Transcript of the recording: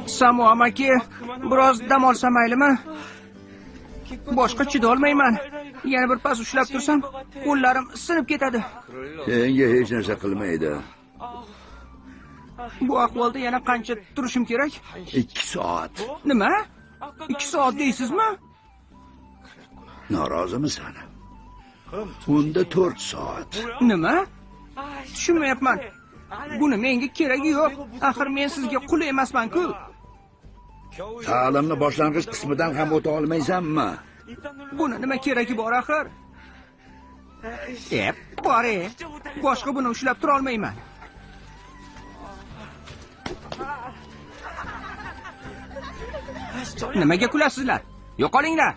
Samo amaki, biroz dam olsam maylimi? Boshqa chidolmayman. Yana bir pas ushlab tursam, qo'llarim sinib ketadi. Senga hech narsa qilmaydi. Bu ahvolda yana qancha turishim kerak? 2 soat. Nima? 2 soat deysizmi? Norozimisan? Unda 4 soat. Nima? Tushunmayapman. Buni menga keragi yo'q. Axir men sizga qul emasman-ku. Ta'limni boshlang'ich qismidan ham o'ta olmaysanmi? Buni nima keragi bor axir? Bor-e. Boshqa buni ushlab tura olmayman. Nimaga kulasizlar? Yo'qolinglar.